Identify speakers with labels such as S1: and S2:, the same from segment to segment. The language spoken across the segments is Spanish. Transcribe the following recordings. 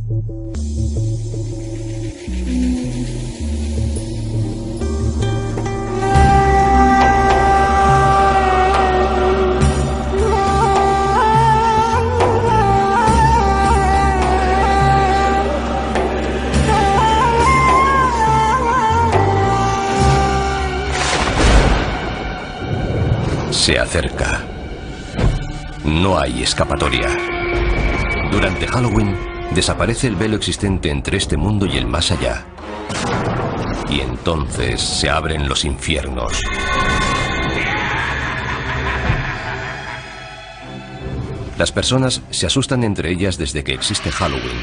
S1: Se acerca. No hay escapatoria. Durante Halloween, desaparece el velo existente entre este mundo y el más allá. Y entonces se abren los infiernos. Las personas se asustan entre ellas desde que existe Halloween.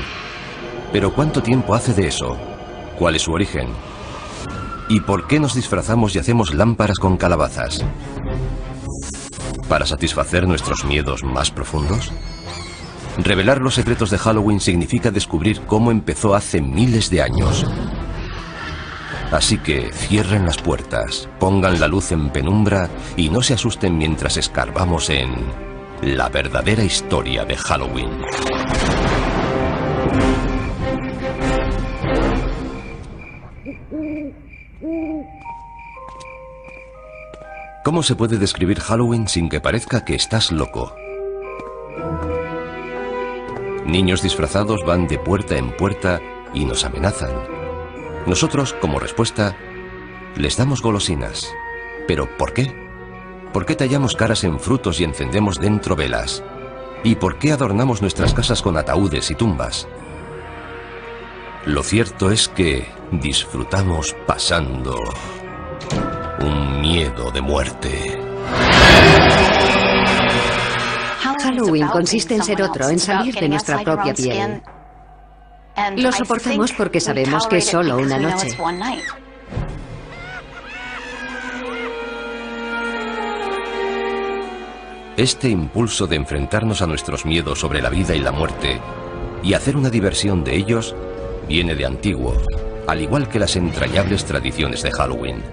S1: Pero ¿cuánto tiempo hace de eso? ¿Cuál es su origen? ¿Y por qué nos disfrazamos y hacemos lámparas con calabazas? ¿Para satisfacer nuestros miedos más profundos? Revelar los secretos de Halloween significa descubrir cómo empezó hace miles de años. Así que cierren las puertas, pongan la luz en penumbra y no se asusten mientras escarbamos en la verdadera historia de Halloween. ¿Cómo se puede describir Halloween sin que parezca que estás loco? Niños disfrazados van de puerta en puerta y nos amenazan. Nosotros, como respuesta, les damos golosinas. ¿Pero por qué? ¿Por qué tallamos caras en frutos y encendemos dentro velas? ¿Y por qué adornamos nuestras casas con ataúdes y tumbas? Lo cierto es que disfrutamos pasando un miedo de muerte.
S2: Halloween consiste en ser otro, en salir de nuestra propia piel. Lo soportamos porque sabemos que es solo una noche.
S1: Este impulso de enfrentarnos a nuestros miedos sobre la vida y la muerte y hacer una diversión de ellos viene de antiguo, al igual que las entrañables tradiciones de Halloween.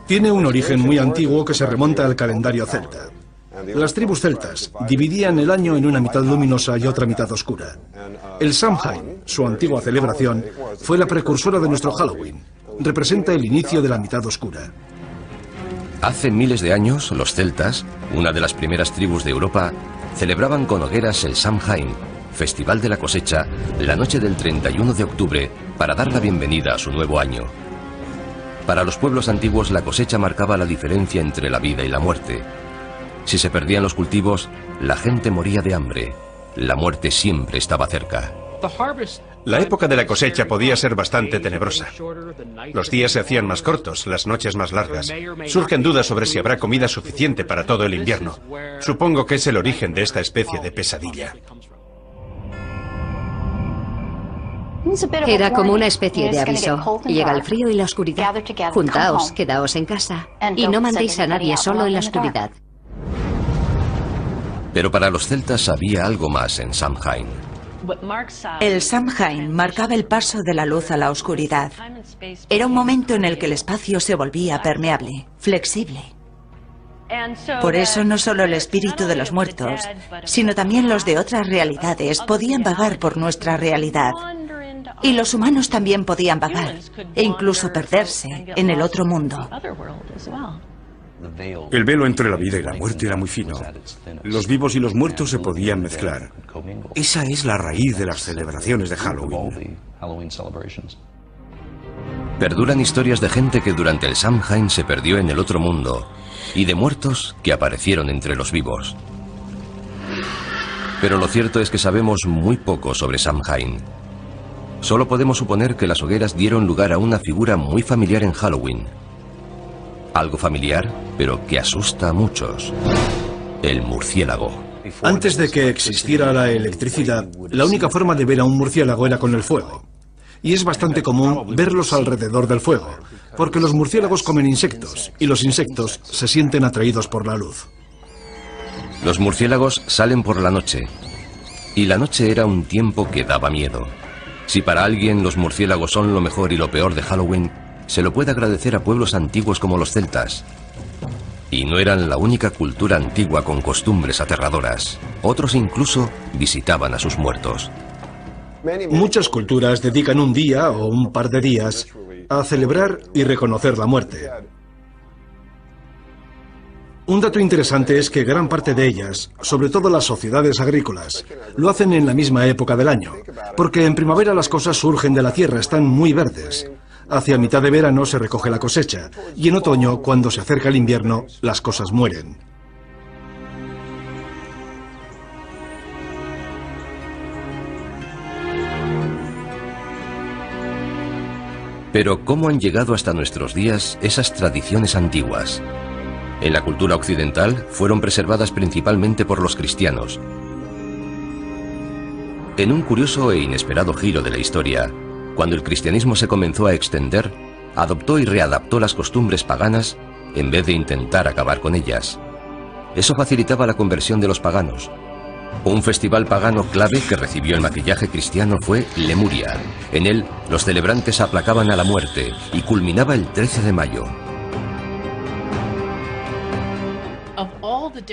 S3: Tiene un origen muy antiguo que se remonta al calendario celta. Las tribus celtas dividían el año en una mitad luminosa y otra mitad oscura. El Samhain, su antigua celebración, fue la precursora de nuestro Halloween. Representa el inicio de la mitad oscura.
S1: Hace miles de años, los celtas, una de las primeras tribus de Europa, celebraban con hogueras el Samhain, festival de la cosecha, la noche del 31 de octubre, para dar la bienvenida a su nuevo año. Para los pueblos antiguos la cosecha marcaba la diferencia entre la vida y la muerte. Si se perdían los cultivos, la gente moría de hambre. La muerte siempre estaba cerca.
S4: La época de la cosecha podía ser bastante tenebrosa. Los días se hacían más cortos, las noches más largas. Surgen dudas sobre si habrá comida suficiente para todo el invierno. Supongo que es el origen de esta especie de pesadilla.
S2: Era como una especie de aviso. Llega el frío y la oscuridad. Juntaos, quedaos en casa y no mandéis a nadie solo en la oscuridad.
S1: Pero para los celtas había algo más en Samhain.
S5: El Samhain marcaba el paso de la luz a la oscuridad. Era un momento en el que el espacio se volvía permeable, flexible. Por eso no solo el espíritu de los muertos, sino también los de otras realidades podían vagar por nuestra realidad. Y los humanos también podían vagar e incluso perderse en el otro mundo.
S6: El velo entre la vida y la muerte era muy fino. Los vivos y los muertos se podían mezclar. Esa es la raíz de las celebraciones de Halloween.
S1: Perduran historias de gente que durante el Samhain se perdió en el otro mundo y de muertos que aparecieron entre los vivos. Pero lo cierto es que sabemos muy poco sobre Samhain. Solo podemos suponer que las hogueras dieron lugar a una figura muy familiar en Halloween. Algo familiar, pero que asusta a muchos. El murciélago.
S3: Antes de que existiera la electricidad, la única forma de ver a un murciélago era con el fuego. Y es bastante común verlos alrededor del fuego, porque los murciélagos comen insectos, y los insectos se sienten atraídos por la luz.
S1: Los murciélagos salen por la noche. Y la noche era un tiempo que daba miedo. Si para alguien los murciélagos son lo mejor y lo peor de Halloween, se lo puede agradecer a pueblos antiguos como los celtas. Y no eran la única cultura antigua con costumbres aterradoras. Otros incluso visitaban a sus muertos.
S3: Muchas culturas dedican un día o un par de días a celebrar y reconocer la muerte. Un dato interesante es que gran parte de ellas, sobre todo las sociedades agrícolas, lo hacen en la misma época del año, porque en primavera las cosas surgen de la tierra, están muy verdes. Hacia mitad de verano se recoge la cosecha, y en otoño, cuando se acerca el invierno, las cosas mueren.
S1: Pero ¿cómo han llegado hasta nuestros días esas tradiciones antiguas? En la cultura occidental fueron preservadas principalmente por los cristianos. En un curioso e inesperado giro de la historia, cuando el cristianismo se comenzó a extender, adoptó y readaptó las costumbres paganas en vez de intentar acabar con ellas. Eso facilitaba la conversión de los paganos. Un festival pagano clave que recibió el maquillaje cristiano fue Lemuria. En él, los celebrantes aplacaban a la muerte y culminaba el 13 de mayo.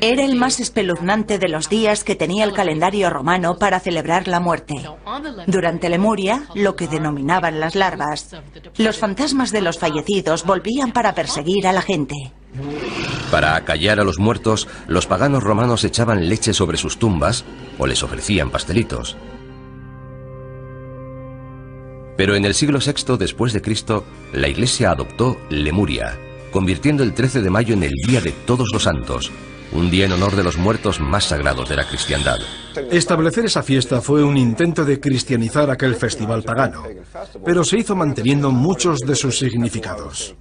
S5: Era el más espeluznante de los días que tenía el calendario romano para celebrar la muerte. Durante Lemuria, lo que denominaban las larvas, los fantasmas de los fallecidos volvían para perseguir a la gente.
S1: Para acallar a los muertos, los paganos romanos echaban leche sobre sus tumbas o les ofrecían pastelitos. Pero en el siglo VI después de Cristo, la Iglesia adoptó Lemuria, convirtiendo el 13 de mayo en el Día de Todos los Santos, un día en honor de los muertos más sagrados de la cristiandad.
S3: Establecer esa fiesta fue un intento de cristianizar aquel festival pagano, pero se hizo manteniendo muchos de sus significados.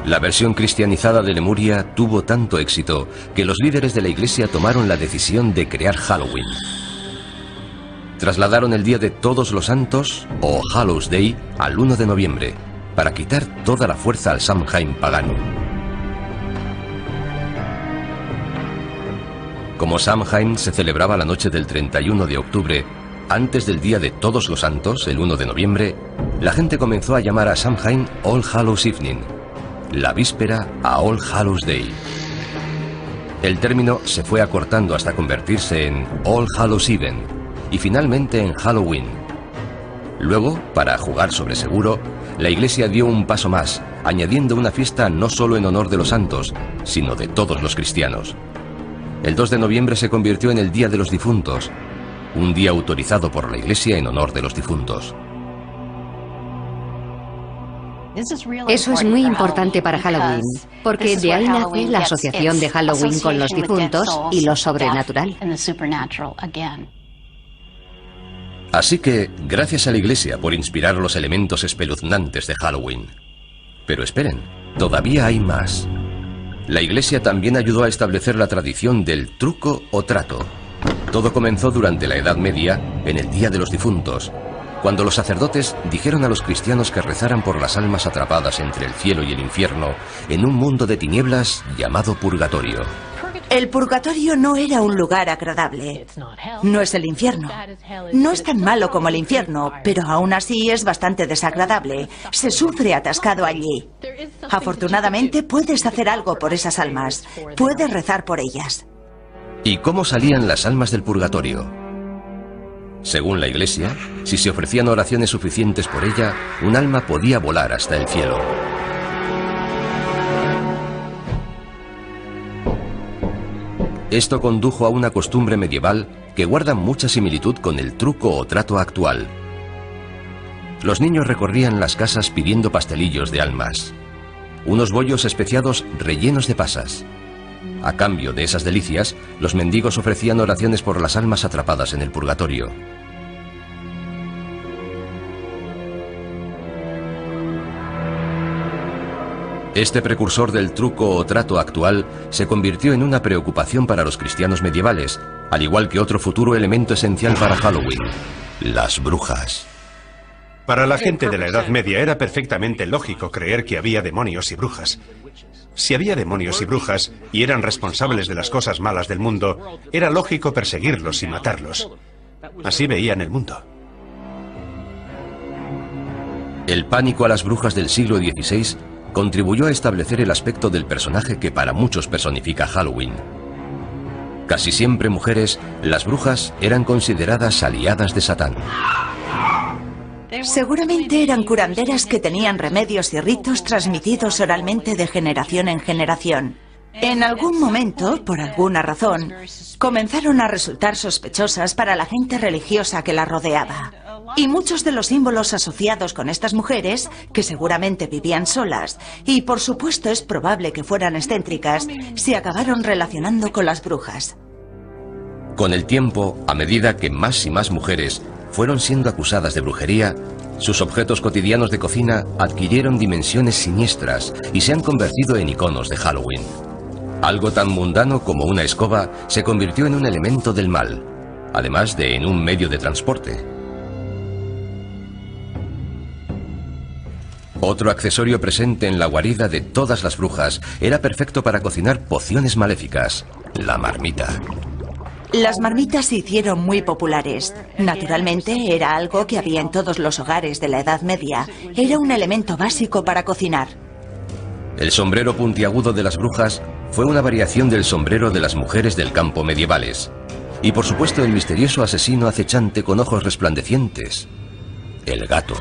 S1: La versión cristianizada de Lemuria tuvo tanto éxito que los líderes de la Iglesia tomaron la decisión de crear Halloween. Trasladaron el Día de Todos los Santos, o Hallows Day, al 1 de noviembre, para quitar toda la fuerza al Samhain pagano. Como Samhain se celebraba la noche del 31 de octubre, antes del Día de Todos los Santos, el 1 de noviembre, la gente comenzó a llamar a Samhain All Hallows Evening, la víspera a All Hallows Day. El término se fue acortando hasta convertirse en All Hallows Even y finalmente en Halloween. Luego, para jugar sobre seguro, la Iglesia dio un paso más, añadiendo una fiesta no solo en honor de los santos, sino de todos los cristianos. El 2 de noviembre se convirtió en el Día de los Difuntos, un día autorizado por la Iglesia en honor de los difuntos.
S2: Eso es muy importante para Halloween, porque de ahí nace la asociación de Halloween con los difuntos y lo sobrenatural.
S1: Así que, gracias a la Iglesia por inspirar los elementos espeluznantes de Halloween. Pero esperen, todavía hay más. La Iglesia también ayudó a establecer la tradición del truco o trato. Todo comenzó durante la Edad Media, en el Día de los Difuntos, cuando los sacerdotes dijeron a los cristianos que rezaran por las almas atrapadas entre el cielo y el infierno en un mundo de tinieblas llamado purgatorio.
S5: El purgatorio no era un lugar agradable. No es el infierno. No es tan malo como el infierno, pero aún así es bastante desagradable. Se sufre atascado allí. Afortunadamente puedes hacer algo por esas almas. Puedes rezar por ellas.
S1: ¿Y cómo salían las almas del purgatorio? Según la Iglesia, si se ofrecían oraciones suficientes por ella, un alma podía volar hasta el cielo. Esto condujo a una costumbre medieval que guarda mucha similitud con el truco o trato actual. Los niños recorrían las casas pidiendo pastelillos de almas, unos bollos especiados rellenos de pasas. A cambio de esas delicias, los mendigos ofrecían oraciones por las almas atrapadas en el purgatorio. Este precursor del truco o trato actual se convirtió en una preocupación para los cristianos medievales, al igual que otro futuro elemento esencial para Halloween: las brujas.
S4: Para la gente de la Edad Media era perfectamente lógico creer que había demonios y brujas. Si había demonios y brujas y eran responsables de las cosas malas del mundo, era lógico perseguirlos y matarlos. Así veían el mundo.
S1: El pánico a las brujas del siglo XVI contribuyó a establecer el aspecto del personaje que para muchos personifica Halloween. Casi siempre mujeres, las brujas eran consideradas aliadas de Satán.
S5: Seguramente eran curanderas que tenían remedios y ritos transmitidos oralmente de generación en generación. En algún momento, por alguna razón, comenzaron a resultar sospechosas para la gente religiosa que las rodeaba. Y muchos de los símbolos asociados con estas mujeres, que seguramente vivían solas, y por supuesto es probable que fueran excéntricas, se acabaron relacionando con las brujas.
S1: Con el tiempo, a medida que más y más mujeres fueron siendo acusadas de brujería, sus objetos cotidianos de cocina adquirieron dimensiones siniestras y se han convertido en iconos de Halloween. Algo tan mundano como una escoba se convirtió en un elemento del mal, además de en un medio de transporte. Otro accesorio presente en la guarida de todas las brujas era perfecto para cocinar pociones maléficas: la marmita.
S5: Las marmitas se hicieron muy populares. Naturalmente, era algo que había en todos los hogares de la Edad Media. Era un elemento básico para cocinar.
S1: El sombrero puntiagudo de las brujas fue una variación del sombrero de las mujeres del campo medievales. Y por supuesto el misterioso asesino acechante con ojos resplandecientes: el gato.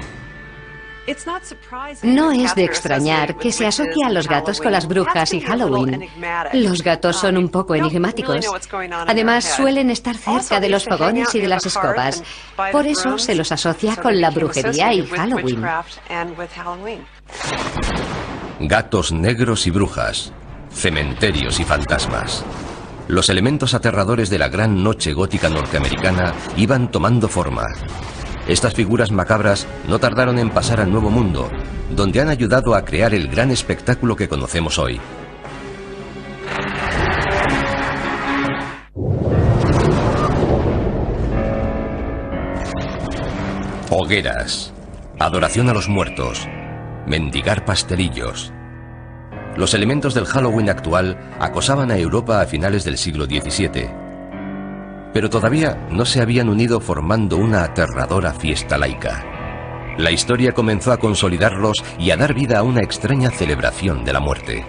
S2: No es de extrañar que se asocie a los gatos con las brujas y Halloween. Los gatos son un poco enigmáticos. Además, suelen estar cerca de los fogones y de las escobas. Por eso se los asocia con la brujería y Halloween.
S1: Gatos negros y brujas, cementerios y fantasmas. Los elementos aterradores de la gran noche gótica norteamericana iban tomando forma. Estas figuras macabras no tardaron en pasar al Nuevo Mundo, donde han ayudado a crear el gran espectáculo que conocemos hoy. Hogueras, adoración a los muertos, mendigar pastelillos. Los elementos del Halloween actual acosaban a Europa a finales del siglo XVII. Pero todavía no se habían unido formando una aterradora fiesta laica. La historia comenzó a consolidarlos y a dar vida a una extraña celebración de la muerte.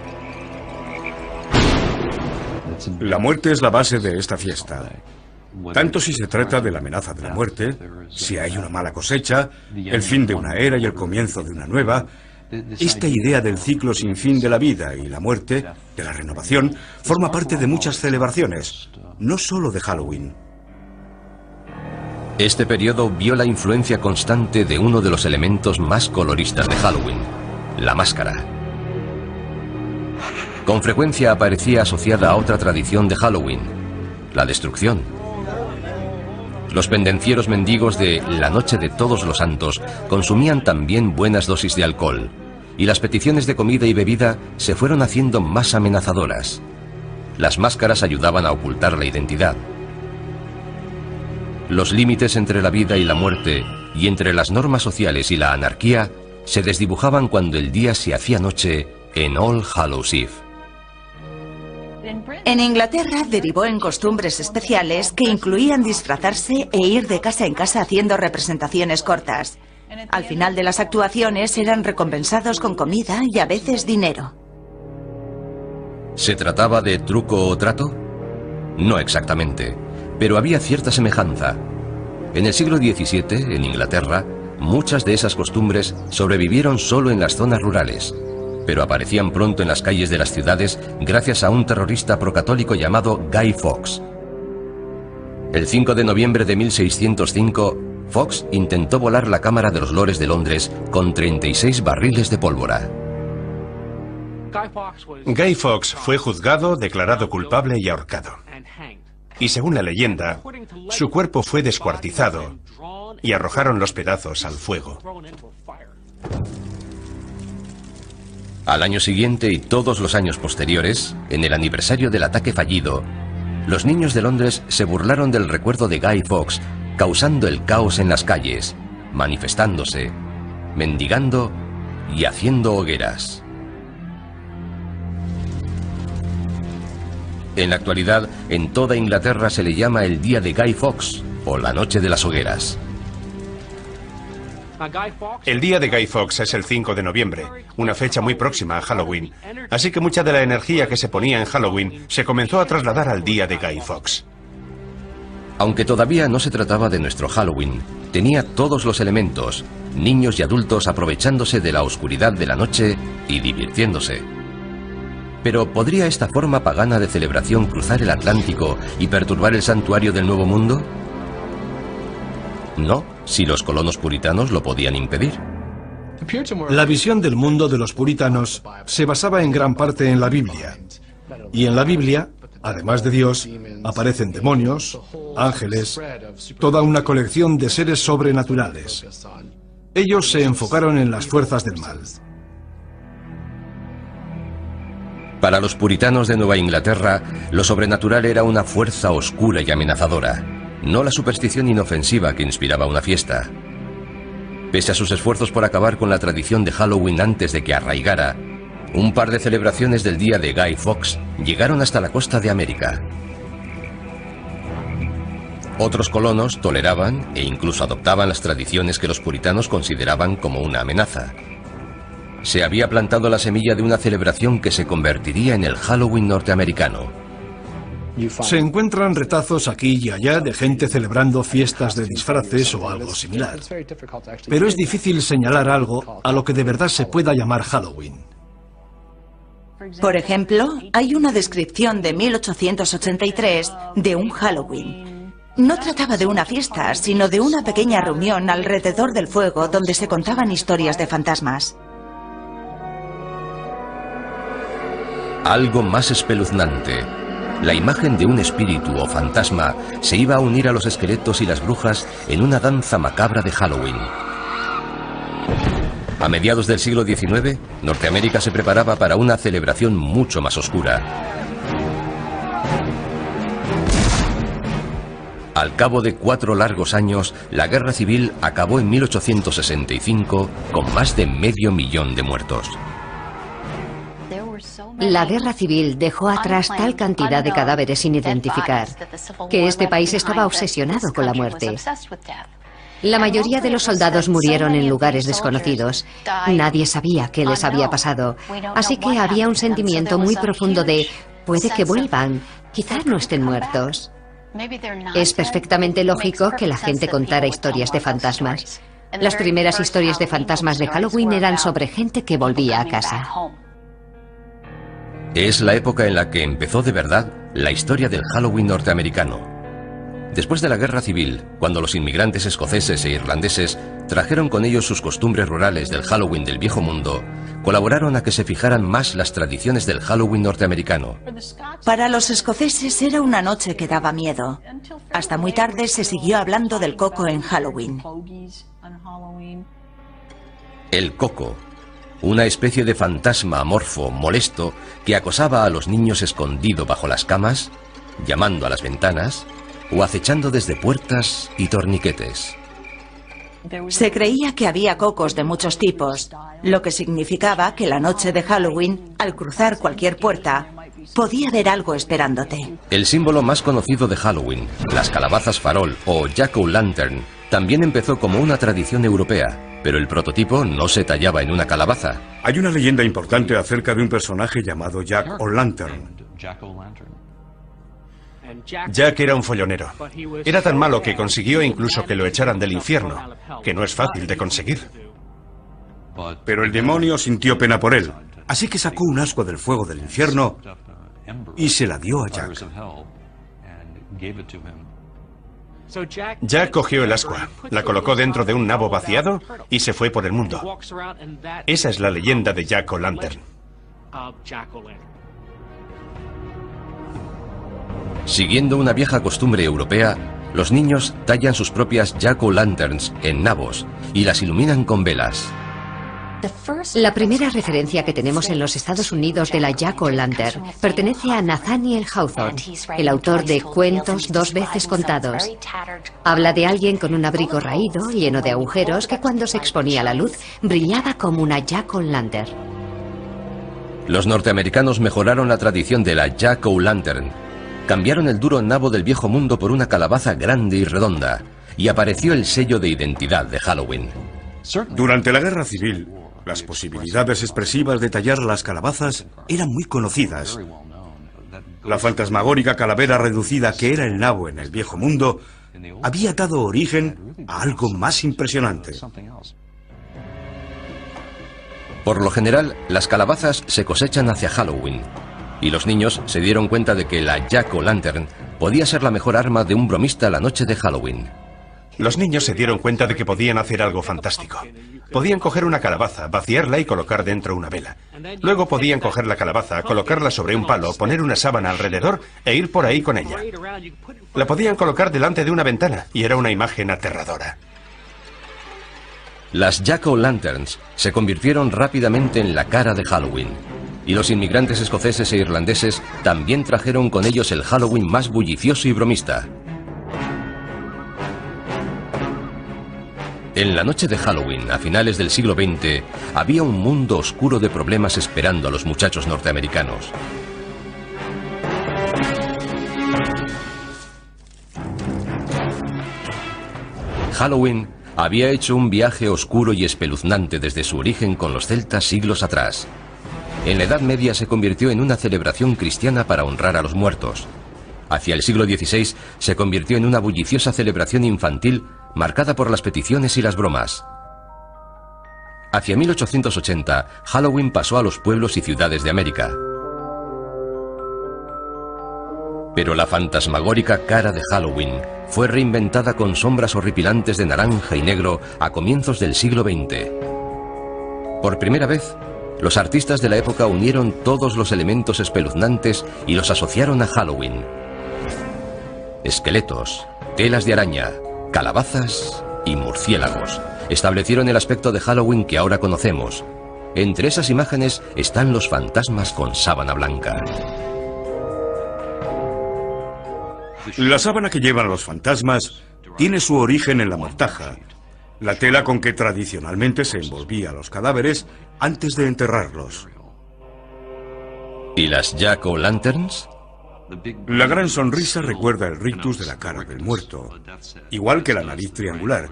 S6: La muerte es la base de esta fiesta. Tanto si se trata de la amenaza de la muerte, si hay una mala cosecha, el fin de una era y el comienzo de una nueva. Esta idea del ciclo sin fin de la vida y la muerte, de la renovación, forma parte de muchas celebraciones, no solo de Halloween.
S1: Este periodo vio la influencia constante de uno de los elementos más coloristas de Halloween: la máscara. Con frecuencia aparecía asociada a otra tradición de Halloween: la destrucción. Los pendencieros mendigos de la Noche de Todos los Santos consumían también buenas dosis de alcohol, y las peticiones de comida y bebida se fueron haciendo más amenazadoras. Las máscaras ayudaban a ocultar la identidad. Los límites entre la vida y la muerte, y entre las normas sociales y la anarquía, se desdibujaban cuando el día se hacía noche en All Hallows Eve.
S5: En Inglaterra derivó en costumbres especiales que incluían disfrazarse e ir de casa en casa haciendo representaciones cortas. Al final de las actuaciones eran recompensados con comida y a veces dinero.
S1: ¿Se trataba de truco o trato? No exactamente, pero había cierta semejanza. En el siglo XVII, en Inglaterra, muchas de esas costumbres sobrevivieron solo en las zonas rurales, pero aparecían pronto en las calles de las ciudades gracias a un terrorista procatólico llamado Guy Fawkes. El 5 de noviembre de 1605, Fawkes intentó volar la Cámara de los Lores de Londres con 36 barriles de pólvora.
S4: Guy Fawkes fue juzgado, declarado culpable y ahorcado. Y según la leyenda, su cuerpo fue descuartizado y arrojaron los pedazos al fuego.
S1: Al año siguiente y todos los años posteriores, en el aniversario del ataque fallido, los niños de Londres se burlaron del recuerdo de Guy Fawkes, causando el caos en las calles, manifestándose, mendigando y haciendo hogueras. En la actualidad, en toda Inglaterra se le llama el Día de Guy Fawkes o la Noche de las Hogueras.
S4: El día de Guy Fawkes es el 5 de noviembre, una fecha muy próxima a Halloween. Así que mucha de la energía que se ponía en Halloween se comenzó a trasladar al día de Guy Fawkes.
S1: Aunque todavía no se trataba de nuestro Halloween, tenía todos los elementos, niños y adultos aprovechándose de la oscuridad de la noche y divirtiéndose. Pero ¿podría esta forma pagana de celebración cruzar el Atlántico y perturbar el santuario del Nuevo Mundo? No, si los colonos puritanos lo podían impedir.
S3: La visión del mundo de los puritanos se basaba en gran parte en la Biblia. Y en la Biblia, además de Dios, aparecen demonios, ángeles, toda una colección de seres sobrenaturales. Ellos se enfocaron en las fuerzas del mal.
S1: Para los puritanos de Nueva Inglaterra, lo sobrenatural era una fuerza oscura y amenazadora, no la superstición inofensiva que inspiraba una fiesta. Pese a sus esfuerzos por acabar con la tradición de Halloween antes de que arraigara, un par de celebraciones del día de Guy Fawkes llegaron hasta la costa de América. Otros colonos toleraban e incluso adoptaban las tradiciones que los puritanos consideraban como una amenaza. Se había plantado la semilla de una celebración que se convertiría en el Halloween norteamericano.
S3: Se encuentran retazos aquí y allá de gente celebrando fiestas de disfraces o algo similar. Pero es difícil señalar algo a lo que de verdad se pueda llamar Halloween.
S5: Por ejemplo, hay una descripción de 1883 de un Halloween. No trataba de una fiesta, sino de una pequeña reunión alrededor del fuego donde se contaban historias de fantasmas.
S1: Algo más espeluznante. La imagen de un espíritu o fantasma se iba a unir a los esqueletos y las brujas en una danza macabra de Halloween. A mediados del siglo XIX, Norteamérica se preparaba para una celebración mucho más oscura. Al cabo de 4 largos años, la Guerra Civil acabó en 1865 con más de 500.000 de muertos.
S2: La guerra civil dejó atrás tal cantidad de cadáveres sin identificar que este país estaba obsesionado con la muerte. La mayoría de los soldados murieron en lugares desconocidos. Nadie sabía qué les había pasado. Así que había un sentimiento muy profundo de puede que vuelvan, quizás no estén muertos. Es perfectamente lógico que la gente contara historias de fantasmas. Las primeras historias de fantasmas de Halloween eran sobre gente que volvía a casa.
S1: Es la época en la que empezó de verdad la historia del Halloween norteamericano. Después de la Guerra Civil, cuando los inmigrantes escoceses e irlandeses trajeron con ellos sus costumbres rurales del Halloween del Viejo Mundo, colaboraron a que se fijaran más las tradiciones del Halloween norteamericano.
S5: Para los escoceses era una noche que daba miedo. Hasta muy tarde se siguió hablando del coco en Halloween.
S1: El coco. Una especie de fantasma amorfo, molesto, que acosaba a los niños escondido bajo las camas, llamando a las ventanas o acechando desde puertas y torniquetes.
S5: Se creía que había cocos de muchos tipos, lo que significaba que la noche de Halloween, al cruzar cualquier puerta, podía haber algo esperándote.
S1: El símbolo más conocido de Halloween, las calabazas farol o jack-o'-lantern, también empezó como una tradición europea. Pero el prototipo no se tallaba en una calabaza.
S6: Hay una leyenda importante acerca de un personaje llamado Jack O'Lantern.
S4: Jack era un follonero. Era tan malo que consiguió incluso que lo echaran del infierno, que no es fácil de conseguir.
S6: Pero el demonio sintió pena por él, así que sacó un ascua del fuego del infierno y se la dio a Jack.
S4: Jack cogió el ascua, la colocó dentro de un nabo vaciado y se fue por el mundo. Esa es la leyenda de Jack O'Lantern.
S1: Siguiendo una vieja costumbre europea, los niños tallan sus propias jack-o'-lanterns en nabos y las iluminan con velas.
S2: La primera referencia que tenemos en los Estados Unidos de la jack-o'-lantern pertenece a Nathaniel Hawthorne, el autor de Cuentos 2 veces contados. Habla de alguien con un abrigo raído, lleno de agujeros, que cuando se exponía a la luz brillaba como una jack-o'-lantern.
S1: Los norteamericanos mejoraron la tradición de la jack-o'-lantern cambiaron el duro nabo del viejo mundo por una calabaza grande y redonda, y apareció el sello de identidad de Halloween.
S6: Durante la Guerra Civil, las posibilidades expresivas de tallar las calabazas eran muy conocidas. La fantasmagórica calavera reducida que era el nabo en el viejo mundo había dado origen a algo más impresionante.
S1: Por lo general, las calabazas se cosechan hacia Halloween, y los niños se dieron cuenta de que la Jack-o'-lantern podía ser la mejor arma de un bromista la noche de Halloween.
S4: Los niños se dieron cuenta de que podían hacer algo fantástico. Podían coger una calabaza, vaciarla y colocar dentro una vela. Luego podían coger la calabaza, colocarla sobre un palo, poner una sábana alrededor e ir por ahí con ella. La podían colocar delante de una ventana y era una imagen aterradora.
S1: Las Jack-o'-lanterns se convirtieron rápidamente en la cara de Halloween, y los inmigrantes escoceses e irlandeses también trajeron con ellos el Halloween más bullicioso y bromista. En la noche de Halloween, a finales del siglo XX, había un mundo oscuro de problemas esperando a los muchachos norteamericanos. Halloween había hecho un viaje oscuro y espeluznante desde su origen con los celtas siglos atrás. En la Edad Media se convirtió en una celebración cristiana para honrar a los muertos. Hacia el siglo XVI se convirtió en una bulliciosa celebración infantil marcada por las peticiones y las bromas. Hacia 1880, Halloween pasó a los pueblos y ciudades de América. Pero la fantasmagórica cara de Halloween fue reinventada con sombras horripilantes de naranja y negro a comienzos del siglo XX. Por primera vez, los artistas de la época unieron todos los elementos espeluznantes y los asociaron a Halloween. Esqueletos, telas de araña, calabazas y murciélagos establecieron el aspecto de Halloween que ahora conocemos. Entre esas imágenes están los fantasmas con sábana blanca.
S6: La sábana que llevan los fantasmas tiene su origen en la mortaja, la tela con que tradicionalmente se envolvía a los cadáveres antes de enterrarlos.
S1: ¿Y las Jack-o'-lanterns?
S6: La gran sonrisa recuerda el rictus de la cara del muerto, igual que la nariz triangular.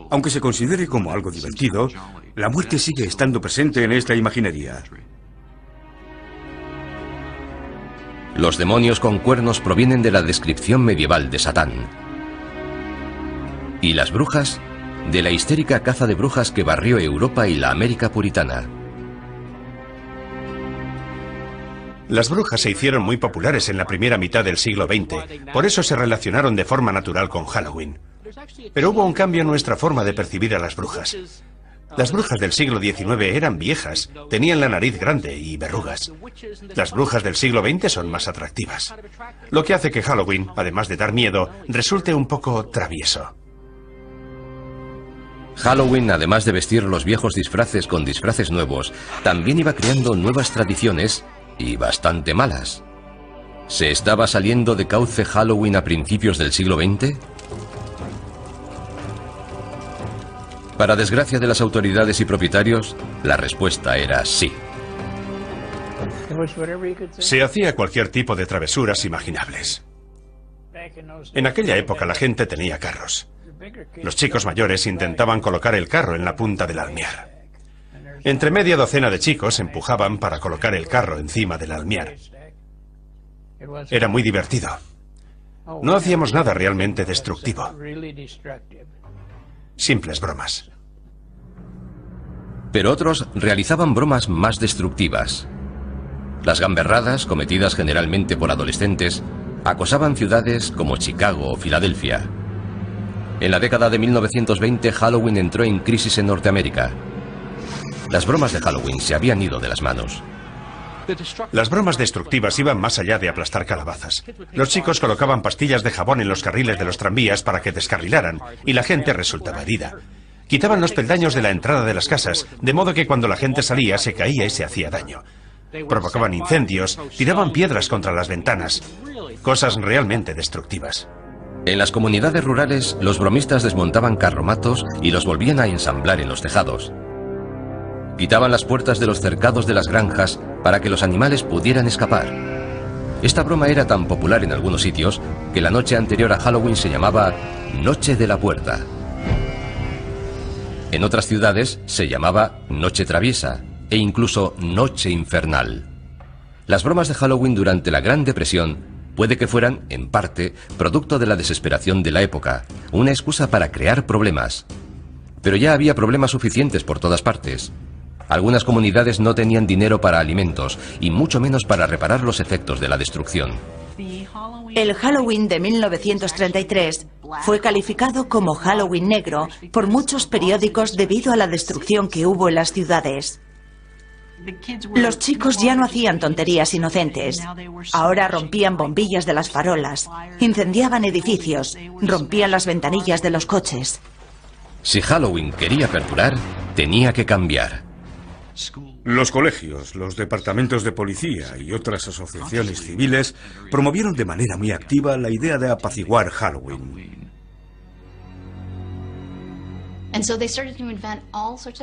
S6: Aunque se considere como algo divertido, la muerte sigue estando presente en esta imaginería.
S1: Los demonios con cuernos provienen de la descripción medieval de Satán. ¿Y las brujas? De la histérica caza de brujas que barrió Europa y la América puritana.
S4: Las brujas se hicieron muy populares en la primera mitad del siglo XX, por eso se relacionaron de forma natural con Halloween. Pero hubo un cambio en nuestra forma de percibir a las brujas. Las brujas del siglo XIX eran viejas, tenían la nariz grande y verrugas. Las brujas del siglo XX son más atractivas, lo que hace que Halloween, además de dar miedo, resulte un poco travieso.
S1: Halloween, además de vestir los viejos disfraces con disfraces nuevos, también iba creando nuevas tradiciones y bastante malas. ¿Se estaba saliendo de cauce Halloween a principios del siglo XX? Para desgracia de las autoridades y propietarios, la respuesta era sí.
S4: Se hacía cualquier tipo de travesuras imaginables. En aquella época la gente tenía carros. Los chicos mayores intentaban colocar el carro en la punta del almiar. Entre media docena de chicos empujaban para colocar el carro encima del almiar. Era muy divertido. No hacíamos nada realmente destructivo. Simples bromas.
S1: Pero otros realizaban bromas más destructivas. Las gamberradas, cometidas generalmente por adolescentes, acosaban ciudades como Chicago o Filadelfia. En la década de 1920, Halloween entró en crisis en Norteamérica. Las bromas de Halloween se habían ido de las manos.
S4: Las bromas destructivas iban más allá de aplastar calabazas. Los chicos colocaban pastillas de jabón en los carriles de los tranvías para que descarrilaran, y la gente resultaba herida. Quitaban los peldaños de la entrada de las casas, de modo que cuando la gente salía se caía y se hacía daño. Provocaban incendios, tiraban piedras contra las ventanas. Cosas realmente destructivas.
S1: En las comunidades rurales, los bromistas desmontaban carromatos y los volvían a ensamblar en los tejados. Quitaban las puertas de los cercados de las granjas para que los animales pudieran escapar. Esta broma era tan popular en algunos sitios que la noche anterior a Halloween se llamaba Noche de la Puerta. En otras ciudades se llamaba Noche Traviesa e incluso Noche Infernal. Las bromas de Halloween durante la Gran Depresión puede que fueran, en parte, producto de la desesperación de la época, una excusa para crear problemas. Pero ya había problemas suficientes por todas partes. Algunas comunidades no tenían dinero para alimentos y mucho menos para reparar los efectos de la destrucción.
S5: El Halloween de 1933 fue calificado como Halloween negro por muchos periódicos debido a la destrucción que hubo en las ciudades. Los chicos ya no hacían tonterías inocentes. Ahora rompían bombillas de las farolas, incendiaban edificios, rompían las ventanillas de los coches.
S1: Si Halloween quería perdurar, tenía que cambiar.
S6: Los colegios, los departamentos de policía y otras asociaciones civiles promovieron de manera muy activa la idea de apaciguar Halloween.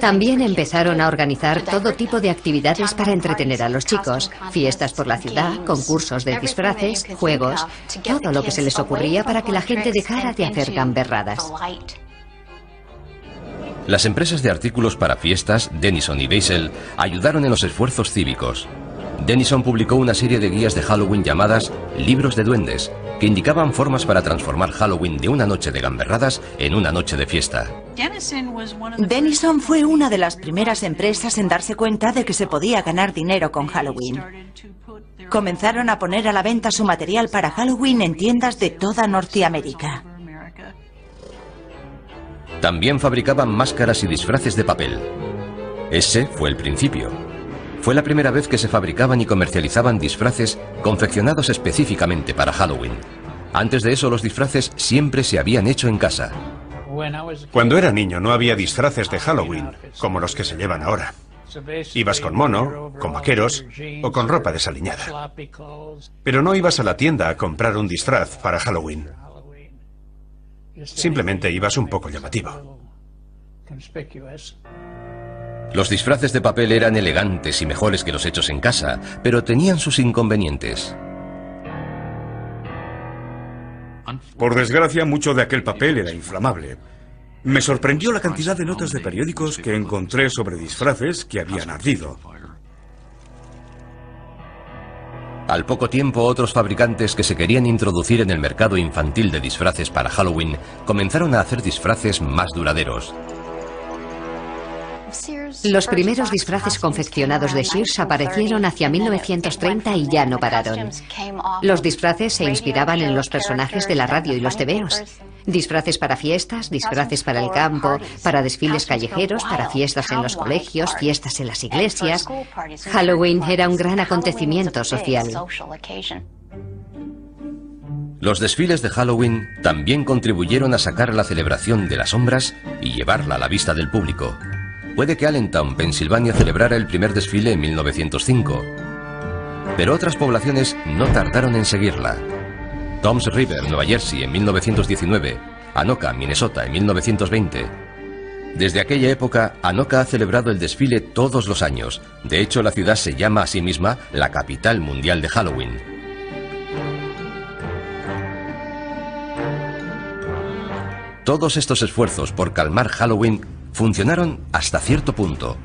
S2: También empezaron a organizar todo tipo de actividades para entretener a los chicos. Fiestas por la ciudad, concursos de disfraces, juegos, todo lo que se les ocurría para que la gente dejara de hacer gamberradas.
S1: Las empresas de artículos para fiestas, Denison y Beisel, ayudaron en los esfuerzos cívicos. Denison publicó una serie de guías de Halloween llamadas Libros de Duendes, que indicaban formas para transformar Halloween de una noche de gamberradas en una noche de fiesta.
S5: Denison fue una de las primeras empresas en darse cuenta de que se podía ganar dinero con Halloween. Comenzaron a poner a la venta su material para Halloween en tiendas de toda Norteamérica.
S1: También fabricaban máscaras y disfraces de papel. Ese fue el principio. Fue la primera vez que se fabricaban y comercializaban disfraces confeccionados específicamente para Halloween. Antes de eso, los disfraces siempre se habían hecho en casa.
S4: Cuando era niño no había disfraces de Halloween, como los que se llevan ahora. Ibas con mono, con vaqueros o con ropa desaliñada. Pero no ibas a la tienda a comprar un disfraz para Halloween. Simplemente ibas un poco llamativo.
S1: Los disfraces de papel eran elegantes y mejores que los hechos en casa, pero tenían sus inconvenientes.
S6: Por desgracia, mucho de aquel papel era inflamable. Me sorprendió la cantidad de notas de periódicos que encontré sobre disfraces que habían ardido.
S1: Al poco tiempo, otros fabricantes que se querían introducir en el mercado infantil de disfraces para Halloween comenzaron a hacer disfraces más duraderos.
S2: Los primeros disfraces confeccionados de Sears aparecieron hacia 1930 y ya no pararon. Los disfraces se inspiraban en los personajes de la radio y los tebeos. Disfraces para fiestas, disfraces para el campo, para desfiles callejeros, para fiestas en los colegios, fiestas en las iglesias. Halloween era un gran acontecimiento social.
S1: Los desfiles de Halloween también contribuyeron a sacar la celebración de las sombras y llevarla a la vista del público. Puede que Allentown, Pensilvania, celebrara el primer desfile en 1905, pero otras poblaciones no tardaron en seguirla. Toms River, Nueva Jersey, en 1919, Anoka, Minnesota, en 1920. Desde aquella época, Anoka ha celebrado el desfile todos los años. De hecho, la ciudad se llama a sí misma la capital mundial de Halloween. Todos estos esfuerzos por calmar Halloween funcionaron hasta cierto punto.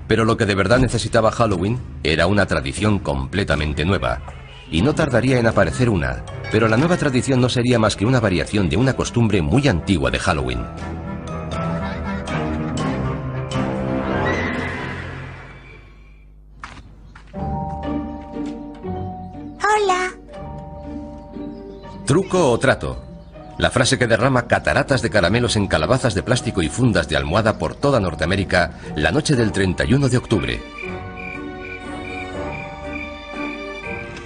S1: Pero lo que de verdad necesitaba Halloween era una tradición completamente nueva. Y no tardaría en aparecer una, pero la nueva tradición no sería más que una variación de una costumbre muy antigua de Halloween.
S5: Hola.
S1: Truco o trato. La frase que derrama cataratas de caramelos en calabazas de plástico y fundas de almohada por toda Norteamérica la noche del 31 de octubre.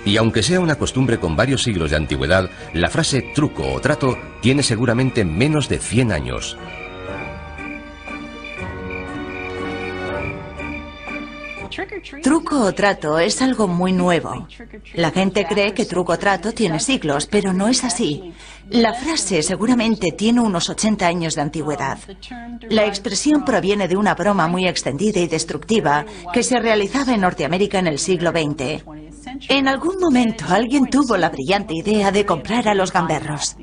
S1: Y aunque sea una costumbre con varios siglos de antigüedad, la frase truco o trato tiene seguramente menos de 100 años.
S5: Truco o trato es algo muy nuevo. La gente cree que truco o trato tiene siglos, pero no es así. La frase seguramente tiene unos 80 años de antigüedad. La expresión proviene de una broma muy extendida y destructiva que se realizaba en Norteamérica en el siglo XX. En algún momento alguien tuvo la brillante idea de comprar a los gamberros.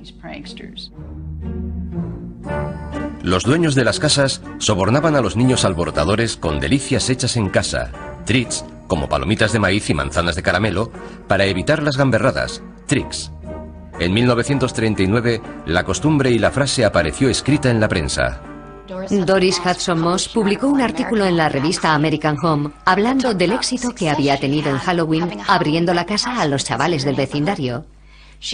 S1: Los dueños de las casas sobornaban a los niños alborotadores con delicias hechas en casa, treats, como palomitas de maíz y manzanas de caramelo, para evitar las gamberradas, tricks. En 1939, la costumbre y la frase apareció escrita en la prensa.
S2: Doris Hudson Moss publicó un artículo en la revista American Home hablando del éxito que había tenido en Halloween abriendo la casa a los chavales del vecindario.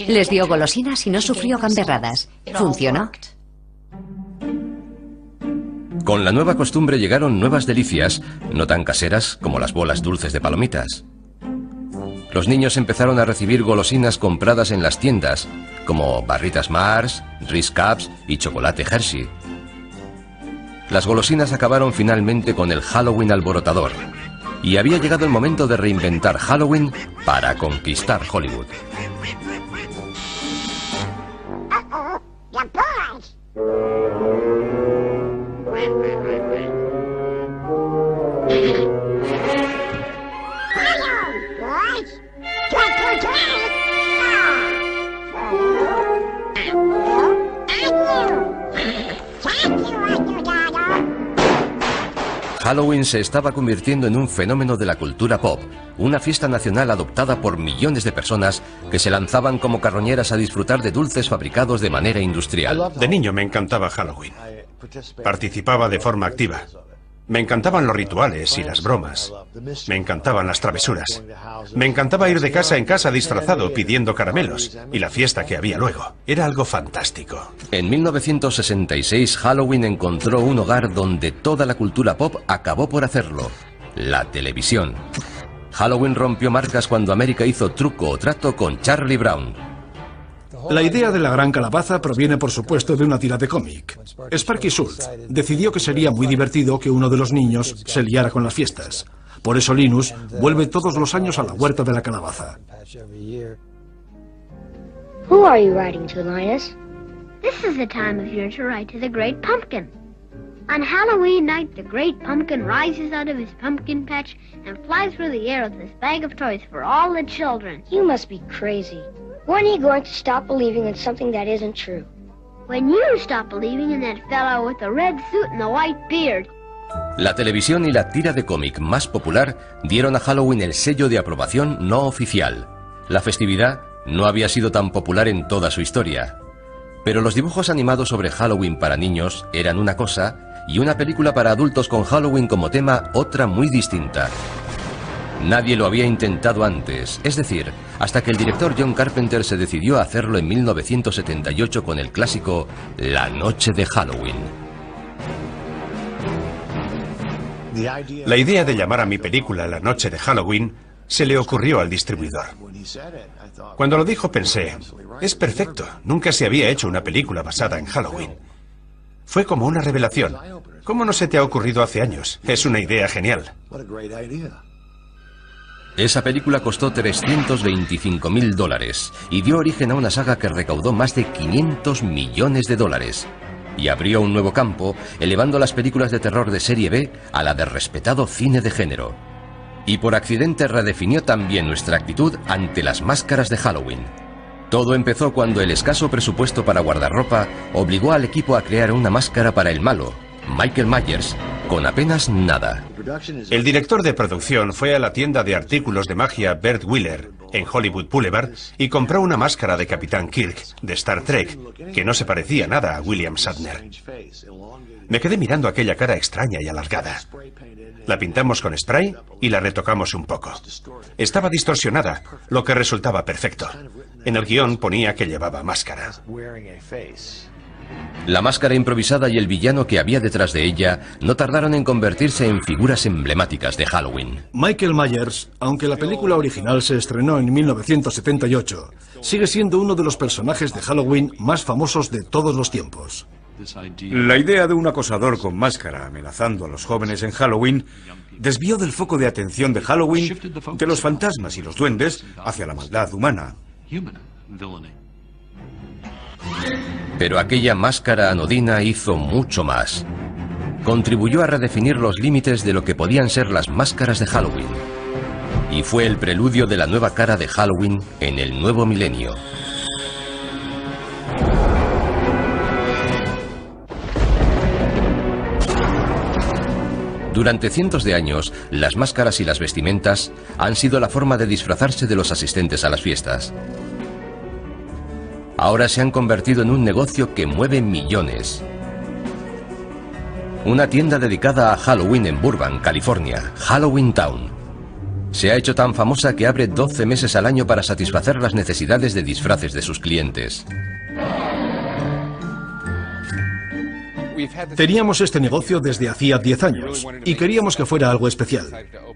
S2: Les dio golosinas y no sufrió gamberradas. Funcionó.
S1: Con la nueva costumbre llegaron nuevas delicias, no tan caseras como las bolas dulces de palomitas. Los niños empezaron a recibir golosinas compradas en las tiendas, como barritas Mars, Reese Cups y chocolate Hershey. Las golosinas acabaron finalmente con el Halloween alborotador, y había llegado el momento de reinventar Halloween para conquistar Hollywood. Halloween se estaba convirtiendo en un fenómeno de la cultura pop, una fiesta nacional adoptada por millones de personas que se lanzaban como carroñeras a disfrutar de dulces fabricados de manera industrial.
S4: De niño me encantaba Halloween. Participaba de forma activa. Me encantaban los rituales y las bromas. Me encantaban las travesuras. Me encantaba ir de casa en casa disfrazado pidiendo caramelos y la fiesta que había luego. Era algo fantástico.
S1: En 1966, Halloween encontró un hogar donde toda la cultura pop acabó por hacerlo: la televisión. Halloween rompió marcas cuando América hizo Truco o Trato con Charlie Brown.
S3: La idea de la gran calabaza proviene, por supuesto, de una tira de cómic. Sparky Schultz decidió que sería muy divertido que uno de los niños se liara con las fiestas. Por eso Linus vuelve todos los años a la huerta de la calabaza.
S7: Who are you writing to, Linus? This is the time of year to write to the Great Pumpkin. On Halloween night, the Great Pumpkin rises out of his pumpkin patch and flies through the air with this bag of toys for all the children.
S8: You must be crazy. When are you going to stop believing in something that isn't true?
S7: When you stop believing in that fellow with the red suit and the white beard.
S1: La televisión y la tira de cómic más popular dieron a Halloween el sello de aprobación no oficial. La festividad no había sido tan popular en toda su historia. Pero los dibujos animados sobre Halloween para niños eran una cosa y una película para adultos con Halloween como tema otra muy distinta. Nadie lo había intentado antes, es decir, hasta que el director John Carpenter se decidió a hacerlo en 1978 con el clásico La Noche de Halloween.
S4: La idea de llamar a mi película La Noche de Halloween se le ocurrió al distribuidor. Cuando lo dijo pensé, es perfecto, nunca se había hecho una película basada en Halloween. Fue como una revelación. ¿Cómo no se te ha ocurrido hace años? Es una idea genial.
S1: Esa película costó $325.000 y dio origen a una saga que recaudó más de $500 millones y abrió un nuevo campo, elevando las películas de terror de serie B a la de respetado cine de género. Y por accidente redefinió también nuestra actitud ante las máscaras de Halloween. Todo empezó cuando el escaso presupuesto para guardarropa obligó al equipo a crear una máscara para el malo, Michael Myers, con apenas nada.
S4: El director de producción fue a la tienda de artículos de magia Bert Wheeler, en Hollywood Boulevard, y compró una máscara de Capitán Kirk, de Star Trek, que no se parecía nada a William Shatner. Me quedé mirando aquella cara extraña y alargada. La pintamos con spray y la retocamos un poco. Estaba distorsionada, lo que resultaba perfecto. En el guión ponía que llevaba máscara.
S1: La máscara improvisada y el villano que había detrás de ella no tardaron en convertirse en figuras emblemáticas de Halloween.
S3: Michael Myers, aunque la película original se estrenó en 1978, sigue siendo uno de los personajes de Halloween más famosos de todos los tiempos.
S6: La idea de un acosador con máscara amenazando a los jóvenes en Halloween desvió del foco de atención de Halloween de los fantasmas y los duendes hacia la maldad humana.
S1: Pero aquella máscara anodina hizo mucho más. Contribuyó a redefinir los límites de lo que podían ser las máscaras de Halloween. y fue el preludio de la nueva cara de Halloween en el nuevo milenio. Durante cientos de años, las máscaras y las vestimentas han sido la forma de disfrazarse de los asistentes a las fiestas. Ahora se han convertido en un negocio que mueve millones. Una tienda dedicada a Halloween en Burbank, California, Halloween Town, se ha hecho tan famosa que abre 12 meses al año para satisfacer las necesidades de disfraces de sus clientes.
S3: Teníamos este negocio desde hacía 10 años y queríamos que fuera algo especial.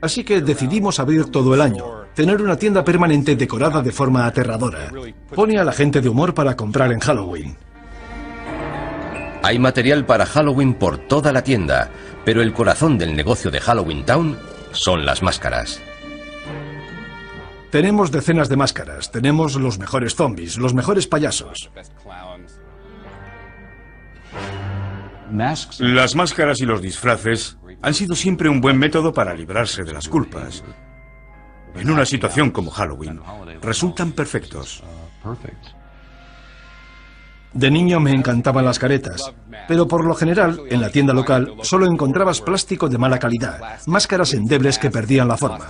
S3: Así que decidimos abrir todo el año, tener una tienda permanente decorada de forma aterradora. Pone a la gente de humor para comprar en Halloween.
S1: Hay material para Halloween por toda la tienda, pero el corazón del negocio de Halloween Town son las máscaras.
S3: Tenemos decenas de máscaras, tenemos los mejores zombies, los mejores payasos.
S6: Las máscaras y los disfraces han sido siempre un buen método para librarse de las culpas. En una situación como Halloween, resultan perfectos.
S3: De niño me encantaban las caretas, pero por lo general, en la tienda local, solo encontrabas plástico de mala calidad, máscaras endebles que perdían la forma.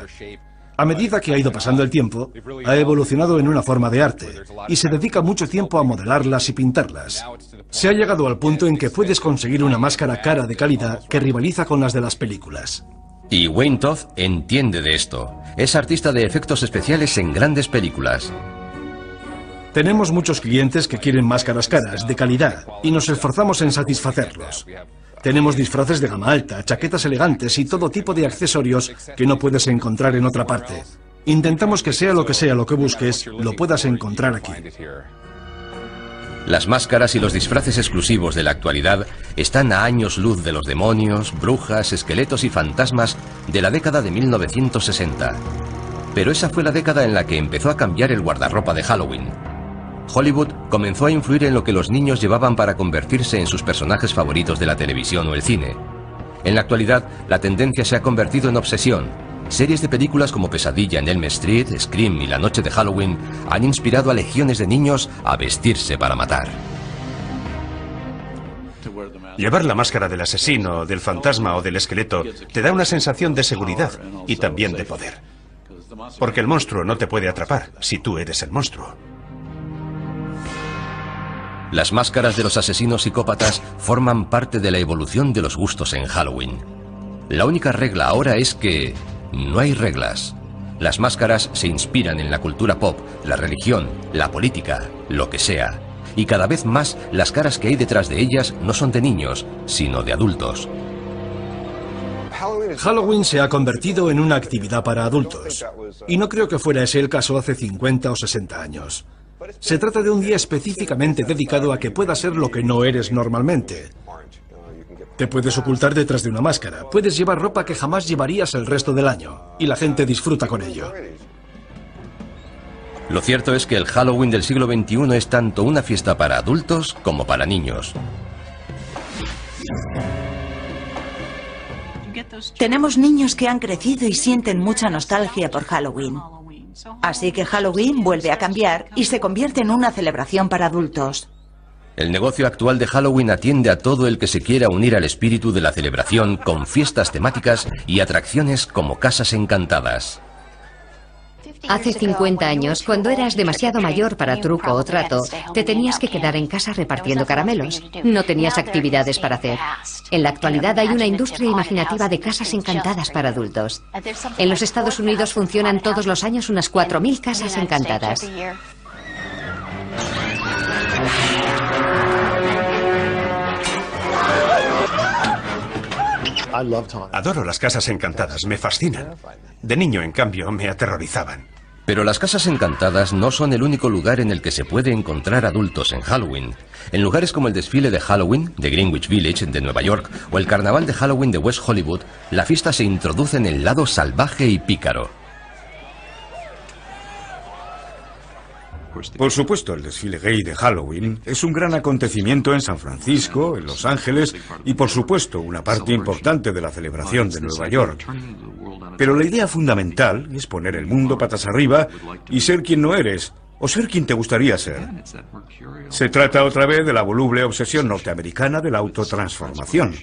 S3: A medida que ha ido pasando el tiempo, ha evolucionado en una forma de arte y se dedica mucho tiempo a modelarlas y pintarlas. Se ha llegado al punto en que puedes conseguir una máscara cara de calidad que rivaliza con las de las películas.
S1: Y Wayne Todd entiende de esto. Es artista de efectos especiales en grandes películas.
S3: Tenemos muchos clientes que quieren máscaras caras, de calidad, y nos esforzamos en satisfacerlos. Tenemos disfraces de gama alta, chaquetas elegantes y todo tipo de accesorios que no puedes encontrar en otra parte. Intentamos que sea lo que busques, lo puedas encontrar aquí.
S1: Las máscaras y los disfraces exclusivos de la actualidad están a años luz de los demonios, brujas, esqueletos y fantasmas de la década de 1960. Pero esa fue la década en la que empezó a cambiar el guardarropa de Halloween. Hollywood comenzó a influir en lo que los niños llevaban para convertirse en sus personajes favoritos de la televisión o el cine. En la actualidad, la tendencia se ha convertido en obsesión. Series de películas como Pesadilla en Elm Street, Scream y La Noche de Halloween han inspirado a legiones de niños a vestirse para matar.
S4: Llevar la máscara del asesino, del fantasma o del esqueleto te da una sensación de seguridad y también de poder. Porque el monstruo no te puede atrapar si tú eres el monstruo.
S1: Las máscaras de los asesinos psicópatas forman parte de la evolución de los gustos en Halloween. La única regla ahora es que no hay reglas. Las máscaras se inspiran en la cultura pop, la religión, la política, lo que sea. Y cada vez más las caras que hay detrás de ellas no son de niños, sino de adultos.
S3: Halloween se ha convertido en una actividad para adultos. Y no creo que fuera ese el caso hace 50 o 60 años. Se trata de un día específicamente dedicado a que puedas ser lo que no eres normalmente. Te puedes ocultar detrás de una máscara, puedes llevar ropa que jamás llevarías el resto del año, y la gente disfruta con ello.
S1: Lo cierto es que el Halloween del siglo XXI es tanto una fiesta para adultos como para niños.
S5: Tenemos niños que han crecido y sienten mucha nostalgia por Halloween. Así que Halloween vuelve a cambiar y se convierte en una celebración para adultos.
S1: El negocio actual de Halloween atiende a todo el que se quiera unir al espíritu de la celebración con fiestas temáticas y atracciones como casas encantadas.
S2: Hace 50 años, cuando eras demasiado mayor para truco o trato, te tenías que quedar en casa repartiendo caramelos. No tenías actividades para hacer. En la actualidad hay una industria imaginativa de casas encantadas para adultos. En los Estados Unidos funcionan todos los años unas 4.000 casas encantadas.
S4: Adoro las casas encantadas, me fascinan. De niño, en cambio, me aterrorizaban.
S1: Pero las casas encantadas no son el único lugar en el que se puede encontrar adultos en Halloween. En lugares como el desfile de Halloween de Greenwich Village de Nueva York o el carnaval de Halloween de West Hollywood, la fiesta se introduce en el lado salvaje y pícaro.
S6: Por supuesto, el desfile gay de Halloween es un gran acontecimiento en San Francisco, en Los Ángeles y, por supuesto, una parte importante de la celebración de Nueva York. Pero la idea fundamental es poner el mundo patas arriba y ser quien no eres, o ser quien te gustaría ser. Se trata otra vez de la voluble obsesión norteamericana de la autotransformación.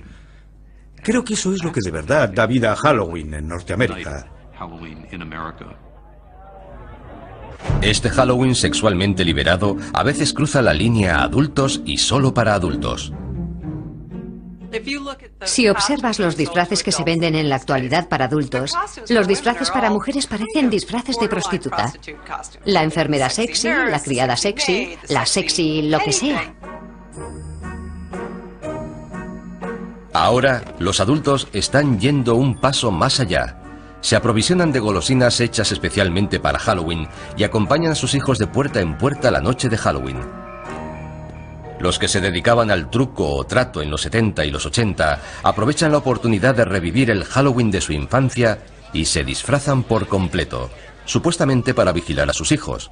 S6: Creo que eso es lo que de verdad da vida a Halloween en Norteamérica.
S1: Este Halloween sexualmente liberado a veces cruza la línea a adultos y solo para adultos.
S2: Si observas los disfraces que se venden en la actualidad para adultos, los disfraces para mujeres parecen disfraces de prostituta. La enfermera sexy, la criada sexy, la sexy lo que sea.
S1: Ahora, los adultos están yendo un paso más allá. Se aprovisionan de golosinas hechas especialmente para Halloween y acompañan a sus hijos de puerta en puerta la noche de Halloween. Los que se dedicaban al truco o trato en los 70 y los 80 aprovechan la oportunidad de revivir el Halloween de su infancia y se disfrazan por completo, supuestamente para vigilar a sus hijos.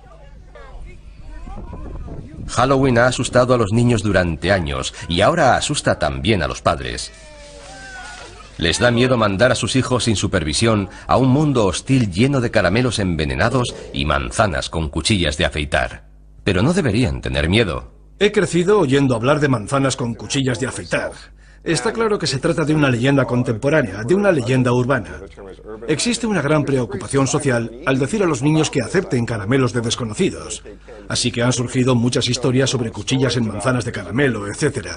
S1: Halloween ha asustado a los niños durante años y ahora asusta también a los padres. Les da miedo mandar a sus hijos sin supervisión a un mundo hostil lleno de caramelos envenenados y manzanas con cuchillas de afeitar. Pero no deberían tener miedo.
S3: He crecido oyendo hablar de manzanas con cuchillas de afeitar. Está claro que se trata de una leyenda contemporánea, de una leyenda urbana. Existe una gran preocupación social al decir a los niños que acepten caramelos de desconocidos. Así que han surgido muchas historias sobre cuchillas en manzanas de caramelo, etc.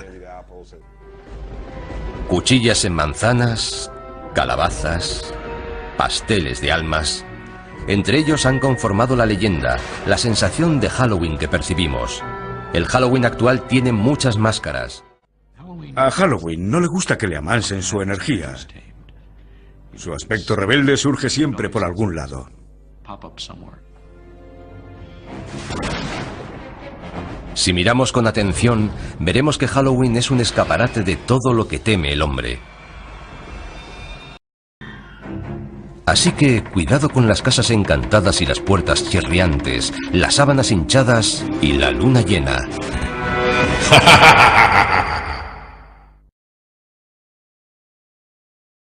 S1: Cuchillas en manzanas, calabazas, pasteles de almas. Entre ellos han conformado la leyenda, la sensación de Halloween que percibimos. El Halloween actual tiene muchas máscaras.
S6: A Halloween no le gusta que le amansen su energía. Su aspecto rebelde surge siempre por algún lado.
S1: Si miramos con atención, veremos que Halloween es un escaparate de todo lo que teme el hombre. Así que cuidado con las casas encantadas y las puertas chirriantes, las sábanas hinchadas y la luna llena.